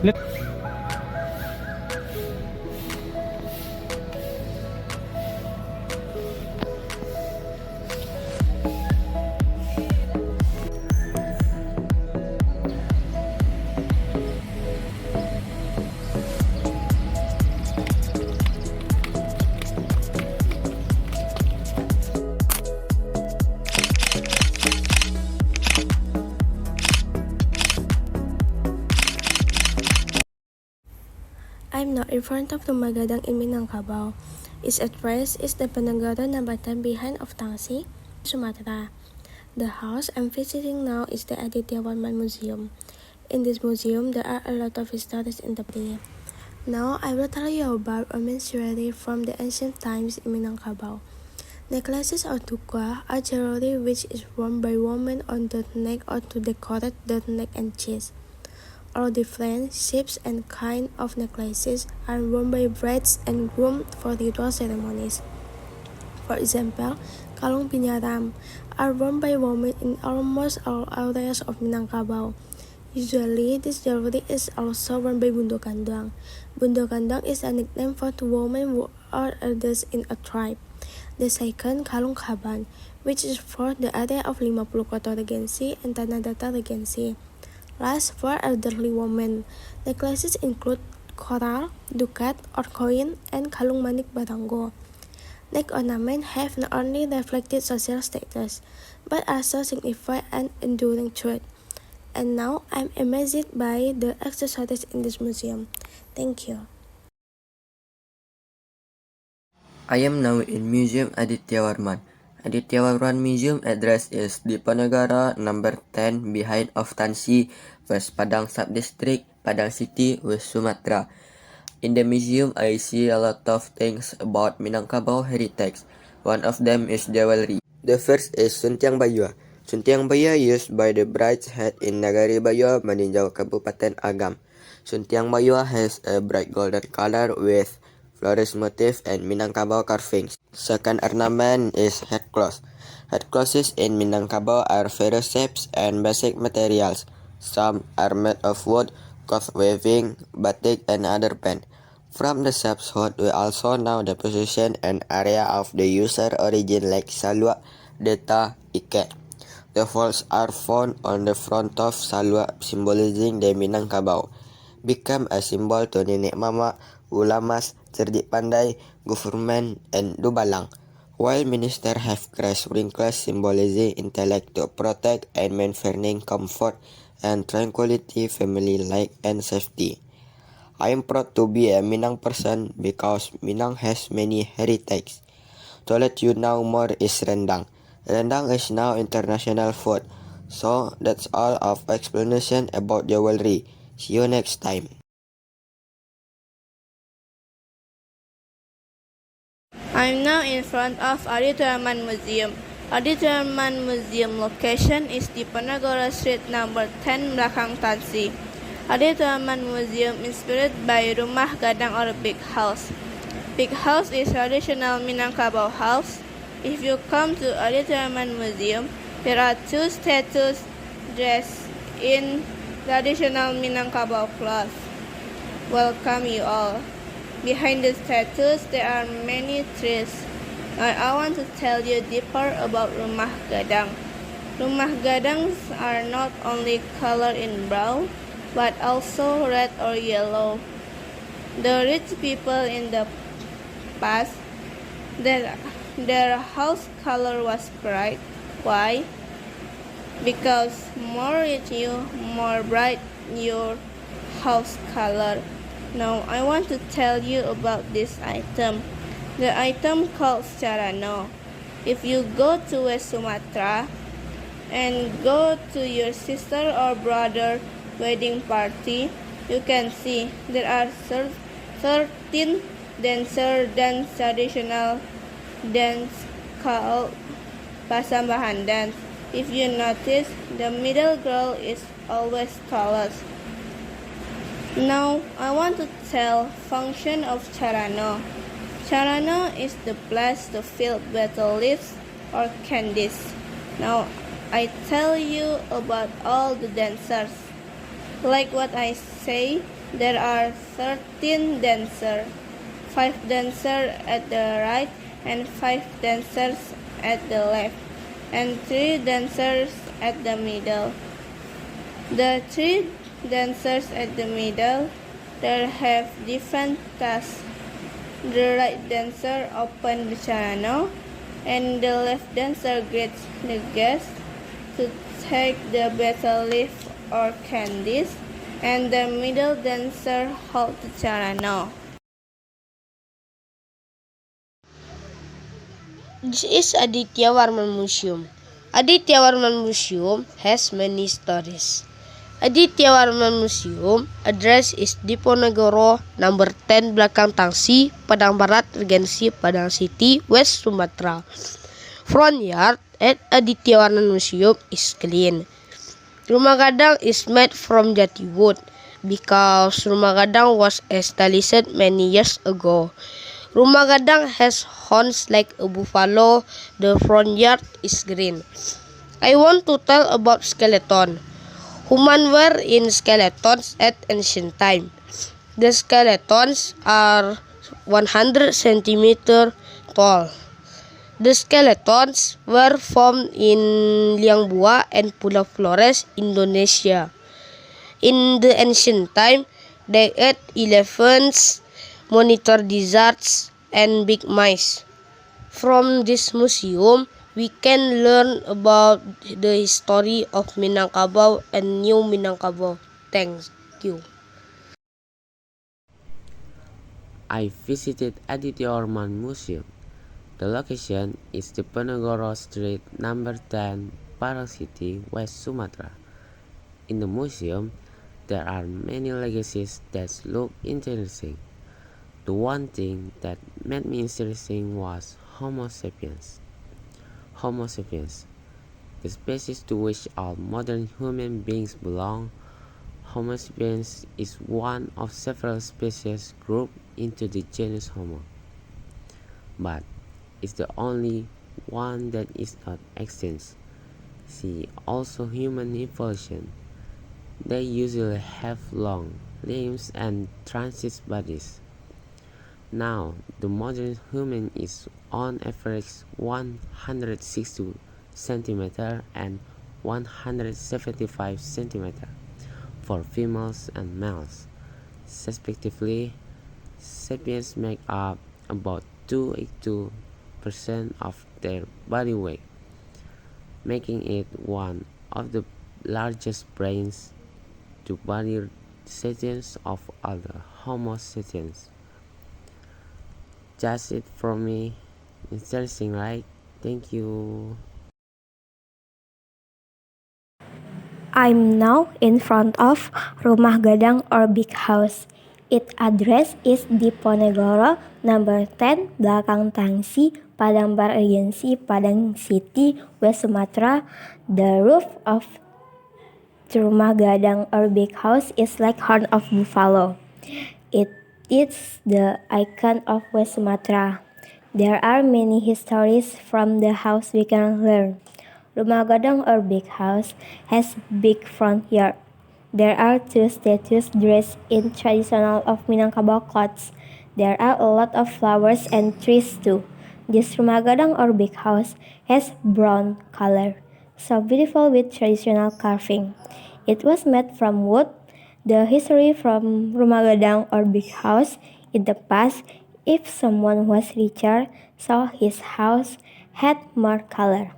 Let I'm now in front of Rumah Gadang in Minangkabau. Its address is the Penanggaran number 10 behind of Tangsi, Sumatra. The house I'm visiting now is the Aditya Warman Museum. In this museum, there are a lot of histories in the play. Now I will tell you about women's jewelry from the ancient times in Minangkabau. Necklaces or tukwa are jewelry which is worn by women on the neck or to decorate the neck and chest. All different shapes and kind of necklaces are worn by brides and grooms for ritual ceremonies. For example, kalung pinyaram are worn by women in almost all areas of Minangkabau. Usually, this jewelry is also worn by bundo kandang. Bundo kandang is a nickname for two women who are elders in a tribe. The second, kalung kaban, which is for the area of 50 Koto Regency and Tanah Datar Regency. Last, for elderly women, necklaces include coral, ducat or coin, and kalung manik barango. Neck ornaments have not only reflected social status, but also signify an enduring truth. And now I'm amazed by the accessories in this museum. Thank you. I am now in Museum Aditya Warman. Aditya Warman Museum address is Diponegoro number 10 behind of Tansi, West Padang Subdistrict, Padang City, West Sumatra. In the museum, I see a lot of things about Minangkabau heritage. One of them is jewelry. The first is Suntiang Bayua. Suntiang Bayua used by the bride's head in Nagari Bayua, Maninjau, Kabupaten Agam. Suntiang Bayua has a bright golden color with flourish motif and Minangkabau carvings. Second ornament is headcloth. Headcloths in Minangkabau are various shapes and basic materials. Some are made of wood, cloth weaving, batik, and other pen. From the shapes hood, we also know the position and area of the user origin like Salua, Deta, Ike. The folds are found on the front of Salua, symbolizing the Minangkabau. Become a symbol to Nenek Mama, Ulamas, Cerdik Pandai, government, and Dubalang. While minister have crest wrinkles symbolizing intellect to protect and maintaining comfort and tranquility, family life, and safety. I am proud to be a Minang person because Minang has many heritage. To let you know more is rendang. Rendang is now international food. So that's all of explanation about jewelry. See you next time. I'm now in front of Aditya Warman Museum. Aditya Warman Museum location is di Diponegoro Street number 10 belakang Tansi. Aditya Warman Museum inspired by Rumah Gadang or Big House. Big House is traditional Minangkabau house. If you come to Aditya Warman Museum, there are two statues dressed in traditional Minangkabau clothes. Welcome you all. Behind the statues, there are many trees. Now I want to tell you deeper about Rumah Gadang. Rumah Gadangs are not only colored in brown, but also red or yellow. The rich people in the past, their house color was bright. Why? Because more rich you, more bright your house color. Now I want to tell you about this item. The item called Carano. If you go to West Sumatra and go to your sister or brother wedding party, you can see there are 13 dancer dance traditional dance called Pasambahan dance. If you notice, the middle girl is always tallest. Now, I want to tell function of Carano. Carano is the place to fill betel leaves or candies. Now, I tell you about all the dancers. Like what I say, There are 13 dancers, 5 dancers at the right and 5 dancers at the left, and 3 dancers at the middle. The 3 dancers at the middle there have different tasks. The right dancer opens the charano, and the left dancer greets the guests to take the betel leaf or candies, and the middle dancer holds the charano. This is Aditya Warman Museum. Aditya Warman Museum has many stories. Aditya Warman Museum address is Diponegoro, number 10 Belakang Tangsi, Padang Barat, Regency, Padang City, West Sumatra. Front yard at Aditya Warman Museum is clean. Rumah Gadang is made from jati wood because Rumah Gadang was established many years ago. Rumah Gadang has horns like a buffalo. The front yard is green. I want to tell about skeleton. Humans were in skeletons at ancient time. The skeletons are 100 centimeters tall. The skeletons were found in Liang Bua and Pulau Flores, Indonesia. In the ancient time, they ate elephants, monitor deserts, and big mice. From this museum, we can learn about the history of Minangkabau and New Minangkabau. Thank you. I visited Aditya Warman Museum. The location is Diponegoro Street, number 10, Padang City, West Sumatra. In the museum, there are many legacies that look interesting. The one thing that made me interesting was Homo sapiens. Homo sapiens, the species to which all modern human beings belong. Homo sapiens is one of several species grouped into the genus Homo, but is the only one that is not extinct. See also human evolution. They usually have long limbs and transit bodies. Now, the modern human is on average 160 cm and 175 cm for females and males, respectively. Sapiens make up about 2.2% of their body weight, making it one of the largest brains to body sapiens of all the Homo sapiens. That's it from me. Interesting, right? Thank you. I'm now in front of Rumah Gadang or Big House. Its address is Diponegoro, number 10, Belakang Tangsi, Padang Barat Regency, Padang City, West Sumatra. The roof of the Rumah Gadang or Big House is like horn of buffalo. It is the icon of West Sumatra. There are many histories from the house we can learn. Rumah Gadang or Big House has big front yard. There are 2 statues dressed in traditional of Minangkabau clothes. There are a lot of flowers and trees too. This Rumah Gadang or Big House has brown color, so beautiful with traditional carving. It was made from wood. The history from Rumah Gadang or Big House in the past, if someone was richer, so his house had more color.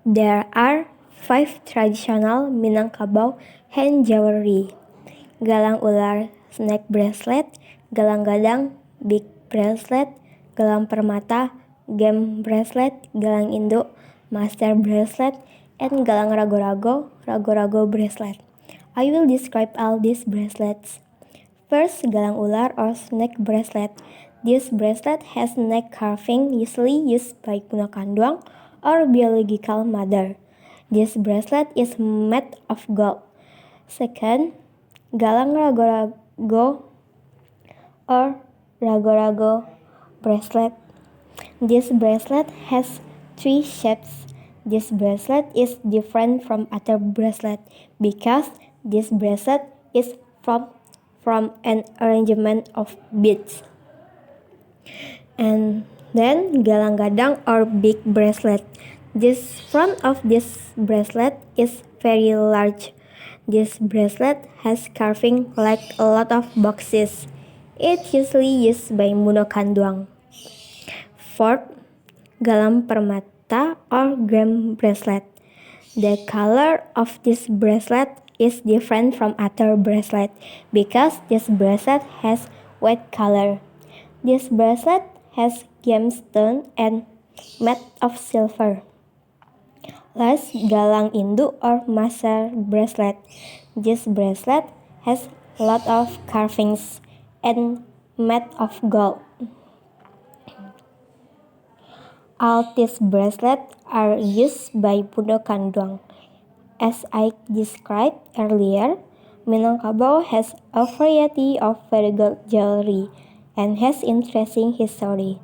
There are 5 traditional Minangkabau hand jewelry: galang ular, snake bracelet, galang gadang, big bracelet, galang permata, gem bracelet, galang induk, master bracelet, and galang rago-rago, rago-rago bracelet. I will describe all these bracelets. First, galang ular or snake bracelet. This bracelet has neck carving usually used by Kuno Kanduang or biological mother. This bracelet is made of gold. Second, galang rago-rago or rago-rago bracelet. This bracelet has 3 shapes. This bracelet is different from other bracelet because this bracelet is from an arrangement of beads. And then galang-gadang or big bracelet. This front of this bracelet is very large. This bracelet has carving like a lot of boxes. It's usually used by Muno Kanduang. Fourth, galang permata or gem bracelet. The color of this bracelet is different from other bracelet because this bracelet has white color. This bracelet has gemstone and made of silver. Last, galang induk or maser bracelet. This bracelet has a lot of carvings and made of gold. All these bracelets are used by Muno Kanduang. As I described earlier, Minangkabau has a variety of very good jewelry and has interesting history.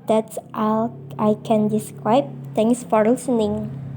That's all I can describe. Thanks for listening.